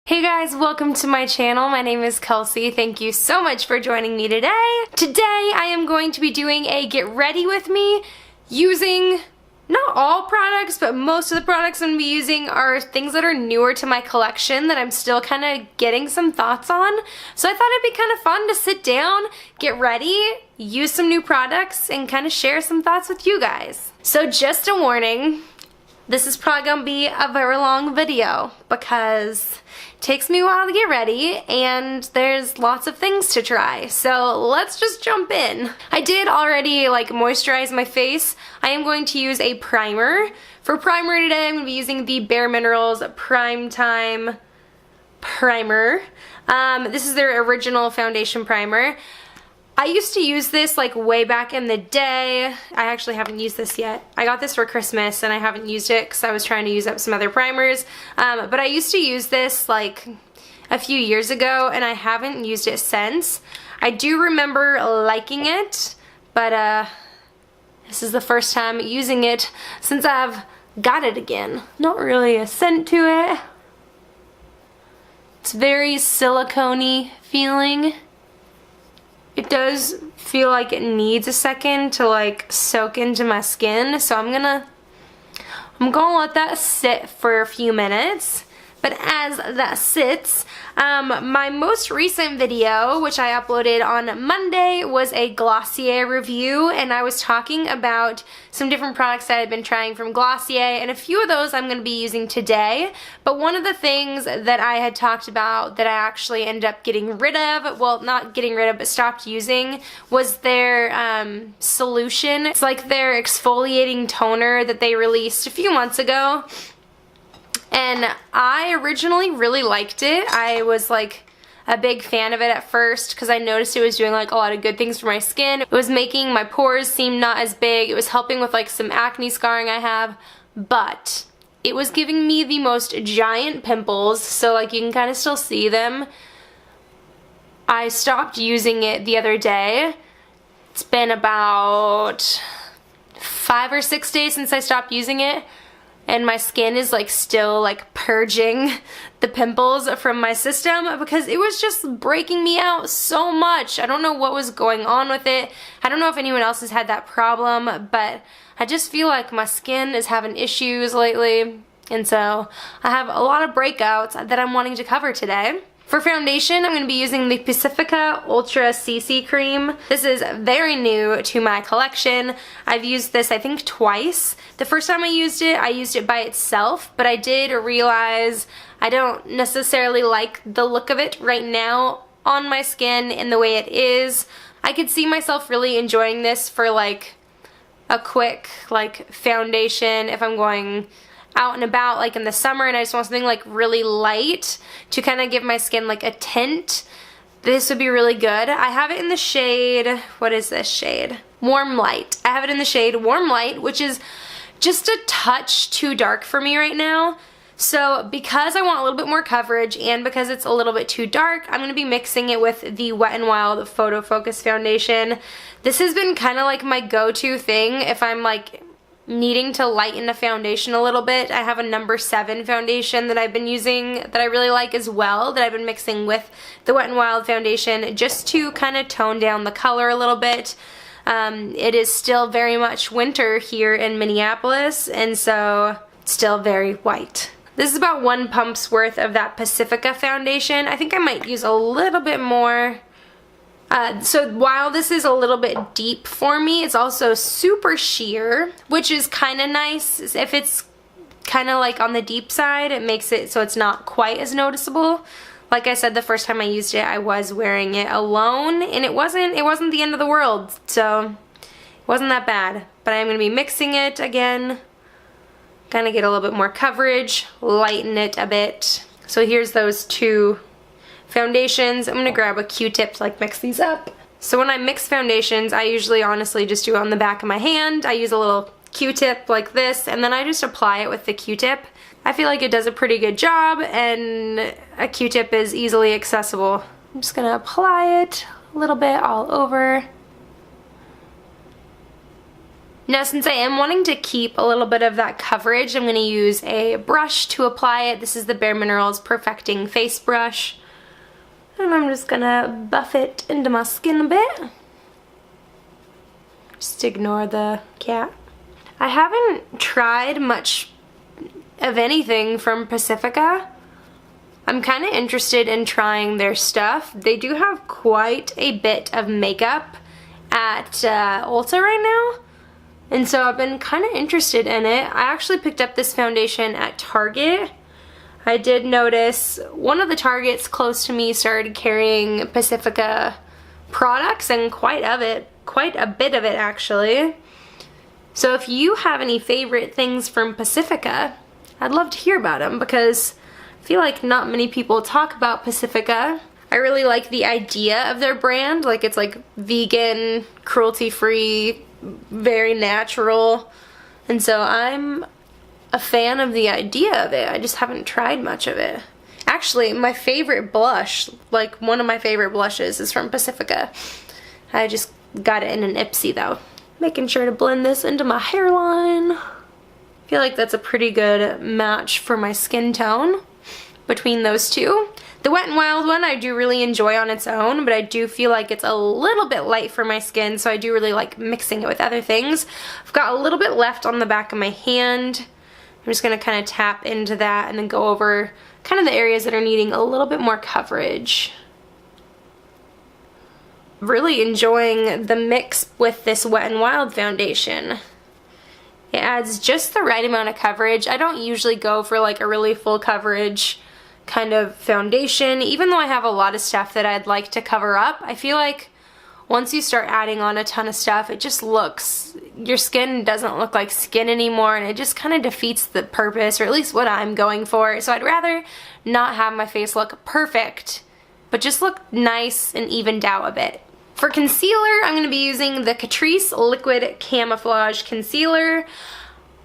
Hey guys, welcome to my channel. My name is Kelsey. Thank you so much for joining me today. Today I am going to be doing a get ready with me using not all products, but most of the products I'm going to be using are things that are newer to my collection that I'm still kind of getting some thoughts on. So I thought it'd be kind of fun to sit down, get ready, use some new products, and kind of share some thoughts with you guys. So just a warning, this is probably going to be a very long video because it takes me a while to get ready and there's lots of things to try. So let's just jump in. I did already moisturize my face. I am going to use a primer. For primer today, I'm going to be using the Bare Minerals Prime Time Primer. This is their original foundation primer. I used to use this way back in the day. I actually haven't used this yet. I got this for Christmas and I haven't used it because I was trying to use up some other primers. But I used to use this a few years ago and I haven't used it since. I do remember liking it, but this is the first time using it since I've got it again. Not really a scent to it. It's very silicone-y feeling. It does feel like it needs a second to soak into my skin, so I'm gonna let that sit for a few minutes. But as that sits, my most recent video, which I uploaded on Monday, was a Glossier review, and I was talking about some different products that I've been trying from Glossier, and a few of those I'm going to be using today. But one of the things that I had talked about that I actually ended up getting rid of, well, not getting rid of, but stopped using, was their solution. It's their exfoliating toner that they released a few months ago. And I originally really liked it. I was a big fan of it at first because I noticed it was doing a lot of good things for my skin. It was making my pores seem not as big. It was helping with some acne scarring I have, but it was giving me the most giant pimples, so you can kind of still see them. I stopped using it the other day. It's been about 5 or 6 days since I stopped using it. And my skin is still purging the pimples from my system because it was just breaking me out so much. I don't know what was going on with it. I don't know if anyone else has had that problem, but I just feel like my skin is having issues lately. And so I have a lot of breakouts that I'm wanting to cover today. For foundation, I'm going to be using the Pacifica Ultra CC Cream. This is very new to my collection. I've used this I think twice. The first time I used it by itself, but I did realize I don't necessarily like the look of it right now on my skin in the way it is. I could see myself really enjoying this for a quick foundation if I'm going out and about in the summer and I just want something really light to kind of give my skin a tint. This would be really good. I have it in the shade, what is this shade? Warm Light. I have it in the shade Warm Light, which is just a touch too dark for me right now. So because I want a little bit more coverage and because it's a little bit too dark, I'm going to be mixing it with the Wet n Wild Photo Focus Foundation. This has been kind of my go-to thing if I'm needing to lighten a foundation a little bit. I have a number 7 foundation that I've been using that I really like as well, that I've been mixing with the Wet n Wild foundation just to kind of tone down the color a little bit. It is still very much winter here in Minneapolis, and so it's still very white. This is about 1 pump's worth of that Pacifica foundation. I think I might use a little bit more. So while this is a little bit deep for me, it's also super sheer, which is kind of nice. If it's kind of on the deep side, it makes it so it's not quite as noticeable. Like I said, the first time I used it, I was wearing it alone, and it wasn't the end of the world, so it wasn't that bad. But I'm going to be mixing it again, kind of get a little bit more coverage, lighten it a bit. So here's those 2 foundations. I'm going to grab a Q-tip to mix these up. So when I mix foundations, I usually honestly just do it on the back of my hand. I use a little Q-tip like this, and then I just apply it with the Q-tip. I feel like it does a pretty good job, and a Q-tip is easily accessible. I'm just going to apply it a little bit all over. Now, since I am wanting to keep a little bit of that coverage, I'm going to use a brush to apply it. This is the Bare Minerals Perfecting Face Brush. And I'm just going to buff it into my skin a bit. Just ignore the cat. I haven't tried much of anything from Pacifica. I'm kind of interested in trying their stuff. They do have quite a bit of makeup at Ulta right now, and so I've been kind of interested in it. I actually picked up this foundation at Target. I did notice one of the Targets close to me started carrying Pacifica products, and quite a bit of it actually. So if you have any favorite things from Pacifica, I'd love to hear about them, because I feel like not many people talk about Pacifica. I really like the idea of their brand. Like, it's like vegan, cruelty-free, very natural. And so I'm a fan of the idea of it. I just haven't tried much of it. Actually, my favorite blush, like one of my favorite blushes, is from Pacifica. I just got it in an Ipsy though. Making sure to blend this into my hairline. I feel like that's a pretty good match for my skin tone between those two. The Wet n Wild one I do really enjoy on its own, but I do feel like it's a little bit light for my skin, so I do really like mixing it with other things. I've got a little bit left on the back of my hand. I'm just going to kind of tap into that and then go over kind of the areas that are needing a little bit more coverage. Really enjoying the mix with this Wet n Wild foundation. It adds just the right amount of coverage. I don't usually go for like a really full coverage kind of foundation, even though I have a lot of stuff that I'd like to cover up. I feel like once you start adding on a ton of stuff, it just looks, your skin doesn't look like skin anymore, and it just kind of defeats the purpose, or at least what I'm going for. So I'd rather not have my face look perfect, but just look nice and evened out a bit. For concealer, I'm going to be using the Catrice Liquid Camouflage Concealer.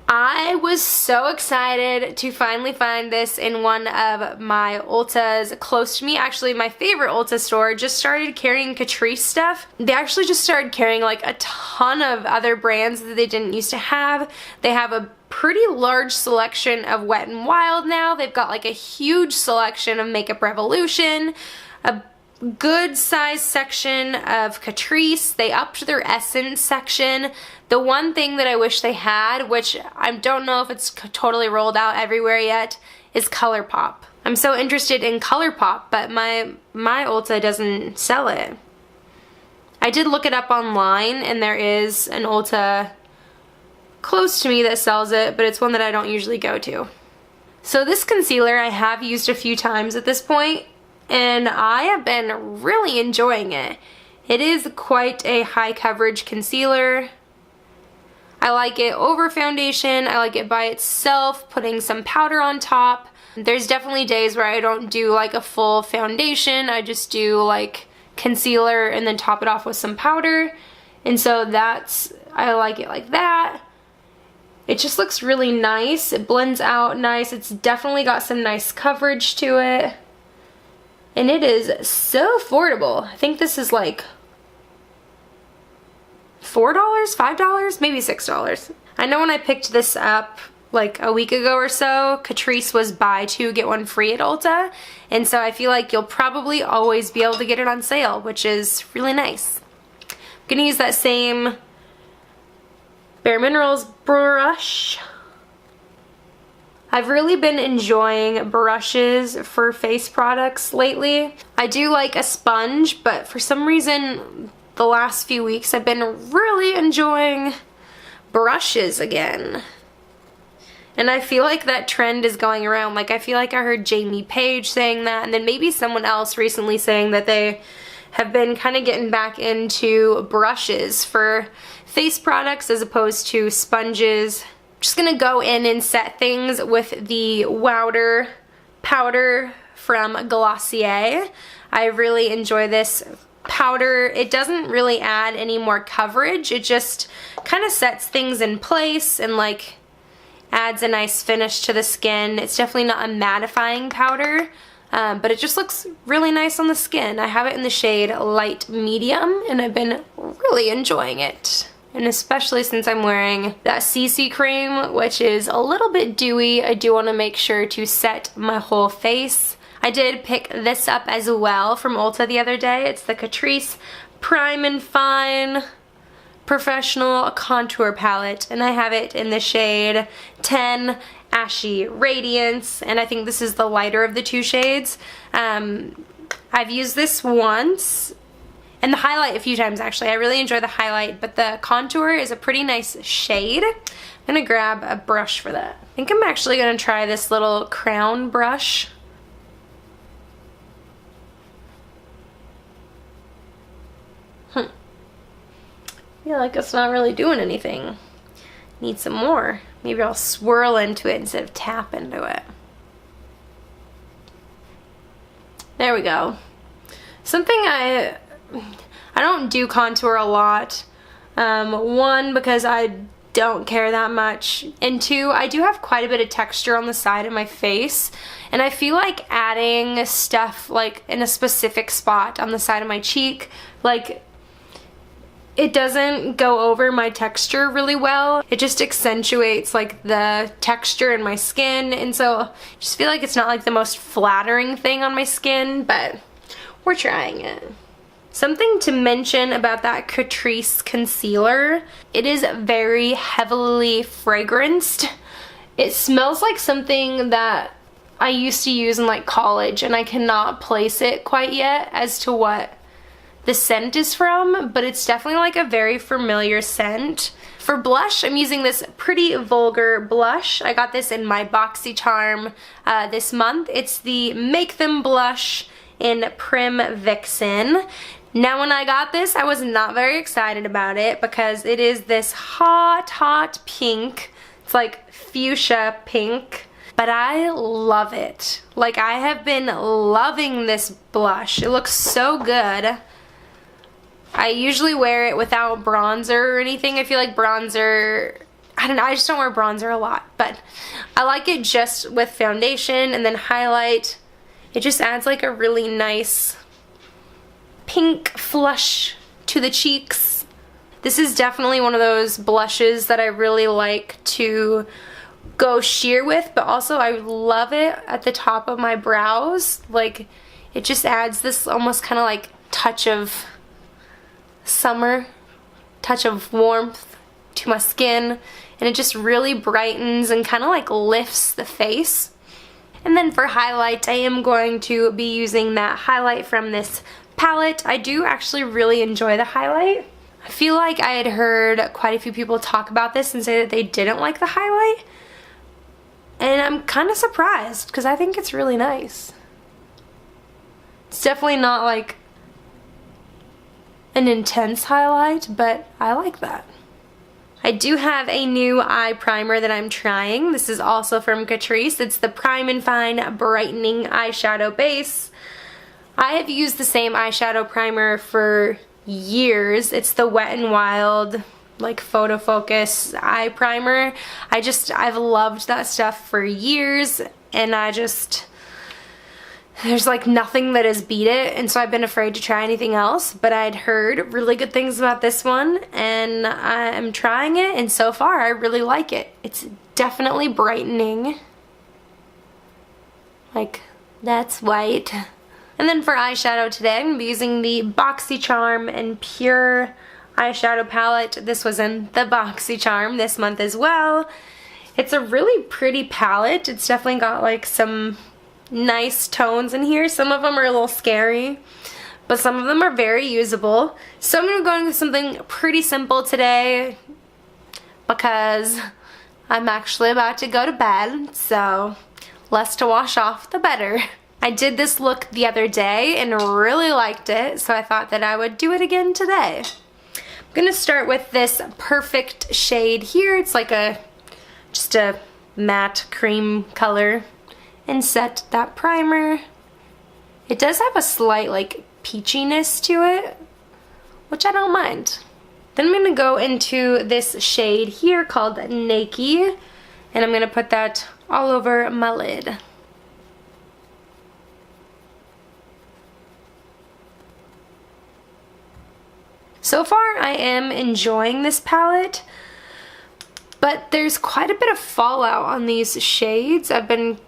I was so excited to finally find this in one of my Ultas close to me. Actually, my favorite Ulta store just started carrying Catrice stuff. They actually just started carrying like a ton of other brands that they didn't used to have. They have a pretty large selection of Wet n Wild now. They've got like a huge selection of Makeup Revolution, a good size section of Catrice. They upped their Essence section. The one thing that I wish they had, which I don't know if it's totally rolled out everywhere yet, is ColourPop. I'm so interested in ColourPop, but my Ulta doesn't sell it. I did look it up online, and there is an Ulta close to me that sells it, but it's one that I don't usually go to. So this concealer I have used a few times at this point, and I have been really enjoying it. It is quite a high coverage concealer. I like it over foundation. I like it by itself, putting some powder on top. There's definitely days where I don't do like a full foundation. I just do like concealer and then top it off with some powder. And so I like it like that. It just looks really nice. It blends out nice. It's definitely got some nice coverage to it. And it is so affordable. I think this is like $4, $5, maybe $6. I know when I picked this up like a week ago or so, Catrice was buy two get one free at Ulta, and so I feel like you'll probably always be able to get it on sale, which is really nice. I'm gonna use that same Bare Minerals brush. I've really been enjoying brushes for face products lately. I do like a sponge, but for some reason the last few weeks I've been really enjoying brushes again. And I feel like that trend is going around. Like, I feel like I heard Jamie Page saying that, and then maybe someone else recently saying that they have been kind of getting back into brushes for face products as opposed to sponges. I'm just gonna go in and set things with the Wowder powder from Glossier. I really enjoy this powder. It doesn't really add any more coverage. It just kind of sets things in place and like adds a nice finish to the skin. It's definitely not a mattifying powder, but it just looks really nice on the skin. I have it in the shade light medium, and I've been really enjoying it. and especially since I'm wearing that CC cream, which is a little bit dewy, I do want to make sure to set my whole face. I did pick this up as well from Ulta the other day. It's the Catrice Prime and Fine Professional Contour Palette, and I have it in the shade 10 Ashy Radiance, and I think this is the lighter of the two shades. I've used this once, and the highlight a few times actually. I really enjoy the highlight, but the contour is a pretty nice shade. I'm gonna grab a brush for that. I think I'm actually gonna try this little crown brush. I feel like it's not really doing anything. Need some more. Maybe I'll swirl into it instead of tap into it. There we go. Something I don't do contour a lot. One, because I don't care that much, and two, I do have quite a bit of texture on the side of my face, and I feel like adding stuff like in a specific spot on the side of my cheek, like, it doesn't go over my texture really well. It just accentuates like the texture in my skin, and so I just feel like it's not like the most flattering thing on my skin, but we're trying it. Something to mention about that Catrice concealer, it is very heavily fragranced. It smells like something that I used to use in like college, and I cannot place it quite yet as to what the scent is from, but it's definitely like a very familiar scent. For blush, I'm using this Pretty Vulgar blush. I got this in my BoxyCharm this month. It's the Make Them blush in Prim Vixen. Now when I got this, I was not very excited about it because it is this hot, hot pink. It's like fuchsia pink, but I love it. Like, I have been loving this blush. It looks so good. I usually wear it without bronzer or anything. I feel like bronzer, I don't know, I just don't wear bronzer a lot, but I like it just with foundation and then highlight. It just adds like a really nice pink flush to the cheeks. This is definitely one of those blushes that I really like to go sheer with, but also I love it at the top of my brows. Like, it just adds this almost kind of like touch of summer, touch of warmth to my skin, and it just really brightens and kind of like lifts the face. And then for highlight, I am going to be using that highlight from this palette. I do actually really enjoy the highlight. I feel like I had heard quite a few people talk about this and say that they didn't like the highlight, and I'm kind of surprised because I think it's really nice. It's definitely not like an intense highlight, but I like that. I do have a new eye primer that I'm trying. This is also from Catrice. It's the Prime and Fine Brightening Eyeshadow Base. I have used the same eyeshadow primer for years. It's the Wet n Wild like photo focus eye primer. I've loved that stuff for years, and there's like nothing that has beat it, and so I've been afraid to try anything else, but I'd heard really good things about this one, and I'm trying it, and so far I really like it. It's definitely brightening. Like, that's white. And then for eyeshadow today, I'm going to be using the BoxyCharm and Pure eyeshadow palette. This was in the BoxyCharm this month as well. It's a really pretty palette. It's definitely got like some nice tones in here. Some of them are a little scary, but some of them are very usable. So I'm going to go into something pretty simple today because I'm actually about to go to bed, so less to wash off the better. I did this look the other day and really liked it, so I thought that I would do it again today. I'm going to start with this Perfect shade here. It's like just a matte cream color, and set that primer. It does have a slight like peachiness to it, which I don't mind. Then I'm going to go into this shade here called Naked, and I'm going to put that all over my lid. So far I am enjoying this palette, but there's quite a bit of fallout on these shades. I've been,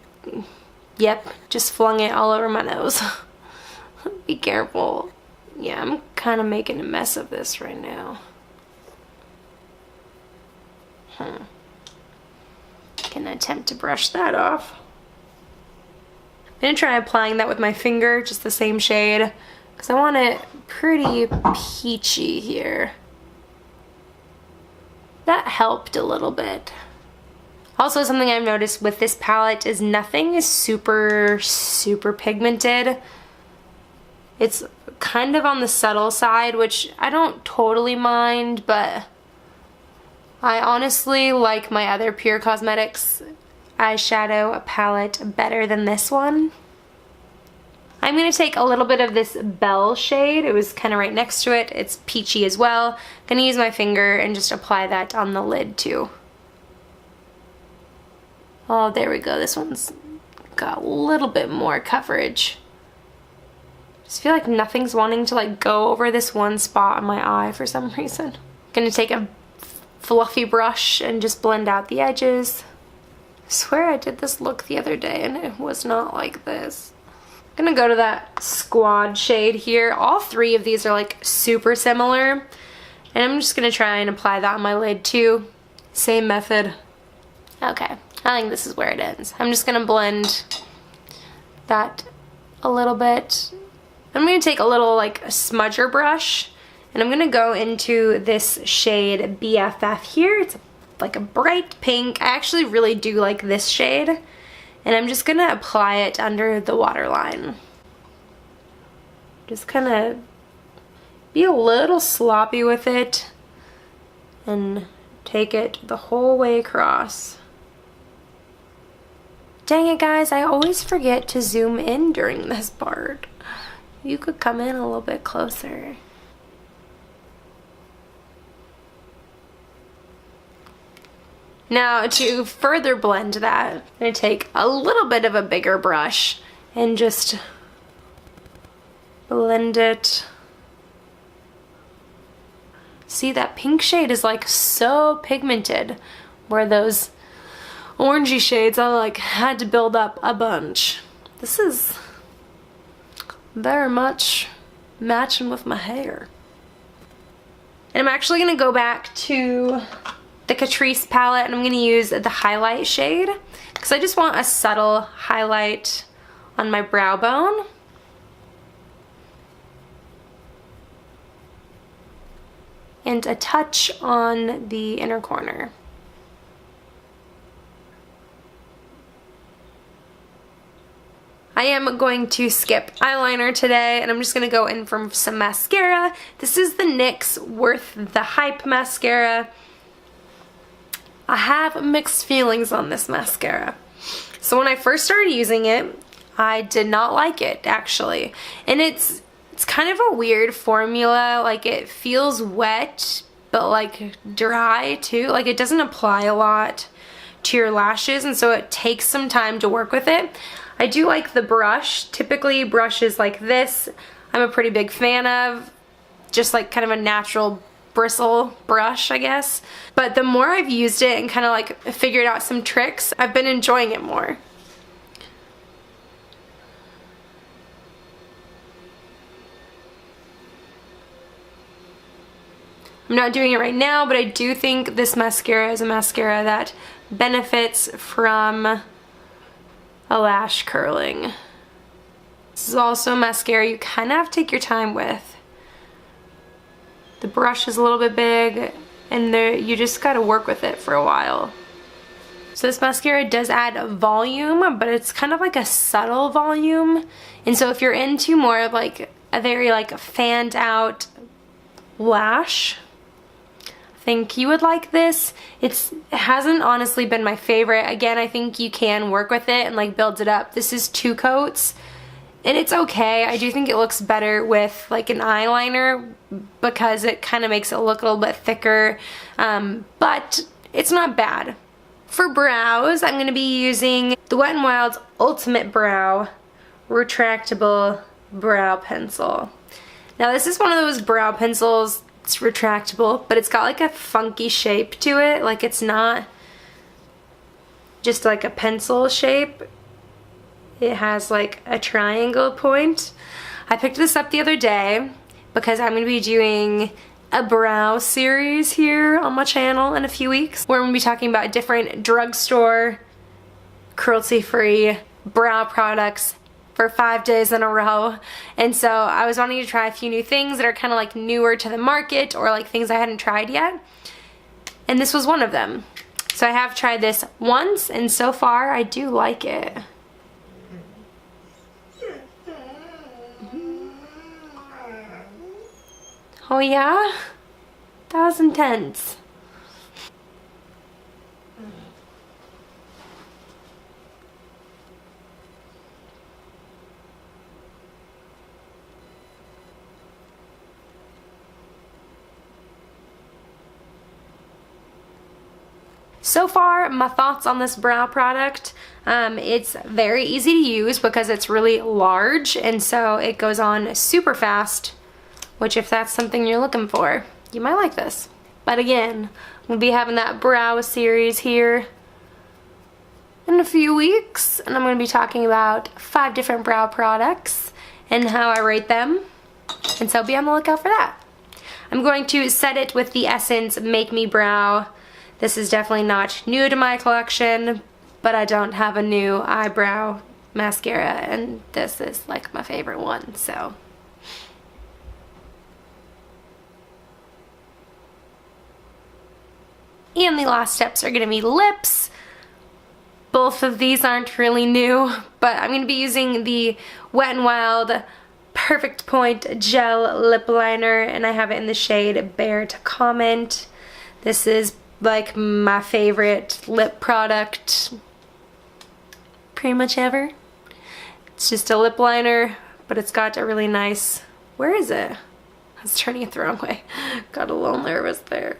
yep, just flung it all over my nose. Be careful. Yeah, I'm kind of making a mess of this right now. Can attempt to brush that off. I'm gonna try applying that with my finger, just the same shade, because I want it pretty peachy here. That helped a little bit. Also, something I've noticed with this palette is nothing is super pigmented. It's kind of on the subtle side, which I don't totally mind, but I honestly like my other Pure Cosmetics eyeshadow palette better than this one. I'm going to take a little bit of this Belle shade. It was kind of right next to it. It's peachy as well. I'm going to use my finger and just apply that on the lid too. Oh, there we go. This one's got a little bit more coverage. I just feel like nothing's wanting to like go over this one spot on my eye for some reason. I'm going to take a fluffy brush and just blend out the edges. I swear I did this look the other day and it was not like this. I'm gonna go to that Squad shade here. All three of these are like super similar, and I'm just gonna try and apply that on my lid too. Same method. Okay, I think this is where it ends. I'm just gonna blend that a little bit. I'm gonna take a little like smudger brush, and I'm gonna go into this shade BFF here. It's like a bright pink. I actually really do like this shade. And I'm just gonna apply it under the waterline. Just kind of be a little sloppy with it and take it the whole way across. Dang it, guys, I always forget to zoom in during this part. You could come in a little bit closer. Now, to further blend that, I'm going to take a little bit of a bigger brush and just blend it. See, that pink shade is like so pigmented, where those orangey shades I like had to build up a bunch. This is very much matching with my hair. And I'm actually going to go back to the Catrice palette, and I'm going to use the highlight shade because I just want a subtle highlight on my brow bone. And a touch on the inner corner. I am going to skip eyeliner today, and I'm just going to go in for some mascara. This is the NYX Worth the Hype mascara. I have mixed feelings on this mascara. So when I first started using it, I did not like it, actually. And it's kind of a weird formula. Like, it feels wet, but like dry too. Like, it doesn't apply a lot to your lashes, and so it takes some time to work with it. I do like the brush. Typically brushes like this I'm a pretty big fan of. Just like kind of a natural bristle brush, I guess. But the more I've used it and kind of like figured out some tricks, I've been enjoying it more. I'm not doing it right now, but I do think this mascara is a mascara that benefits from a lash curling. This is also a mascara you kind of have to take your time with. The brush is a little bit big, and you just gotta work with it for a while. So this mascara does add volume, but it's kind of like a subtle volume. And so if you're into more of like a very like fanned out lash, I think you would like this. It hasn't honestly been my favorite. Again, I think you can work with it and like build it up. This is 2 coats. And it's okay. I do think it looks better with like an eyeliner because it kind of makes it look a little bit thicker, but it's not bad. For brows, I'm going to be using the Wet n Wild's Ultimate Brow Retractable Brow Pencil. Now this is one of those brow pencils It's retractable, but it's got like a funky shape to it. Like it's not just like a pencil shape. It has like a triangle point. I picked this up the other day because I'm going to be doing a brow series here on my channel in a few weeks where I'm going to be talking about different drugstore, cruelty-free brow products for 5 days in a row. And so I was wanting to try a few new things that are kind of like newer to the market or like things I hadn't tried yet. And this was one of them. So I have tried this once and so far I do like it. Oh yeah? That was intense. So far, my thoughts on this brow product, it's very easy to use because it's really large and so it goes on super fast, which if that's something you're looking for, you might like this. But again, we'll be having that brow series here in a few weeks and I'm going to be talking about 5 different brow products and how I rate them, and so be on the lookout for that. I'm going to set it with the Essence Make Me Brow. This is definitely not new to my collection, but I don't have a new eyebrow mascara and this is like my favorite one, so. And the last steps are going to be lips. Both of these aren't really new, but I'm going to be using the Wet n Wild Perfect Point Gel Lip Liner, and I have it in the shade Bear to Comment. This is like my favorite lip product pretty much ever. It's just a lip liner, but it's got a really nice, where is it? I was turning it the wrong way. Got a little nervous there.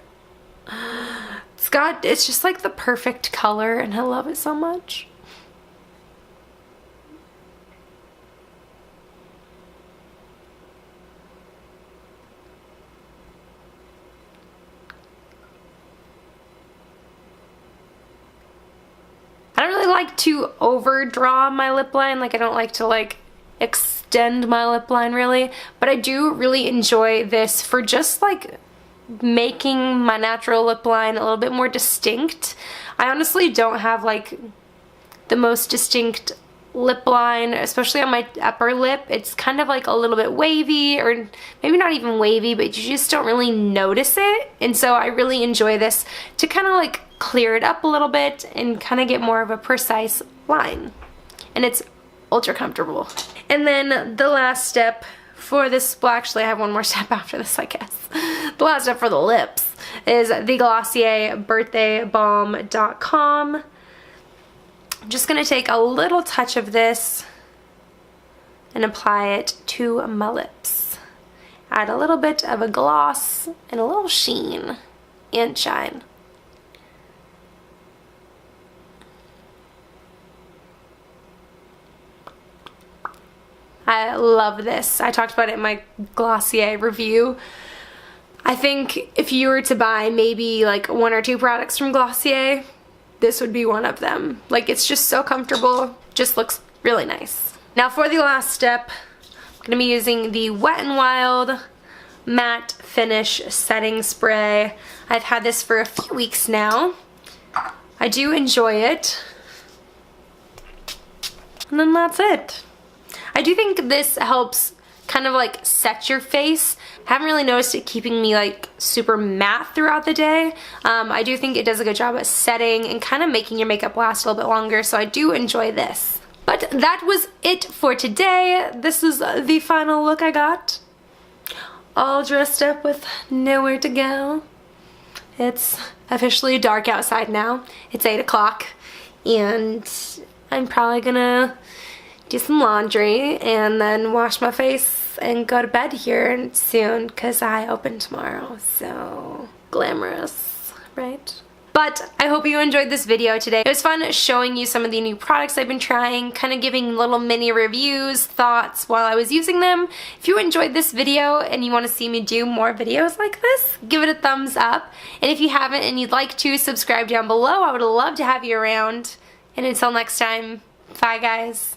It's just like the perfect color and I love it so much. I don't really like to overdraw my lip line, like I don't like to like extend my lip line really, but I do really enjoy this for just like making my natural lip line a little bit more distinct. I honestly don't have like the most distinct lip line, especially on my upper lip. It's kind of like a little bit wavy, or maybe not even wavy, but you just don't really notice it. And so I really enjoy this to kind of like clear it up a little bit and kind of get more of a precise line. And it's ultra comfortable. And then the last step for this, well actually I have one more step after this I guess. The last step for the lips is the Glossier Birthday Balm.com. I'm just going to take a little touch of this and apply it to my lips. Add a little bit of a gloss and a little sheen and shine. I love this. I talked about it in my Glossier review. I think if you were to buy maybe like 1 or 2 products from Glossier, this would be one of them. Like, it's just so comfortable, just looks really nice. Now for the last step, I'm gonna be using the Wet n Wild Matte Finish Setting Spray. I've had this for a few weeks now. I do enjoy it. And then that's it. I do think this helps kind of like set your face. I haven't really noticed it keeping me like super matte throughout the day. I do think it does a good job at setting and kind of making your makeup last a little bit longer, so I do enjoy this. But that was it for today. This is the final look I got. All dressed up with nowhere to go. It's officially dark outside now. It's 8 o'clock and I'm probably gonna do some laundry and then wash my face and go to bed here soon because I open tomorrow. So glamorous, right? But I hope you enjoyed this video today. It was fun showing you some of the new products I've been trying, kind of giving little mini reviews, thoughts while I was using them. If you enjoyed this video and you want to see me do more videos like this, give it a thumbs up. And if you haven't and you'd like to, subscribe down below. I would love to have you around. And until next time, bye guys.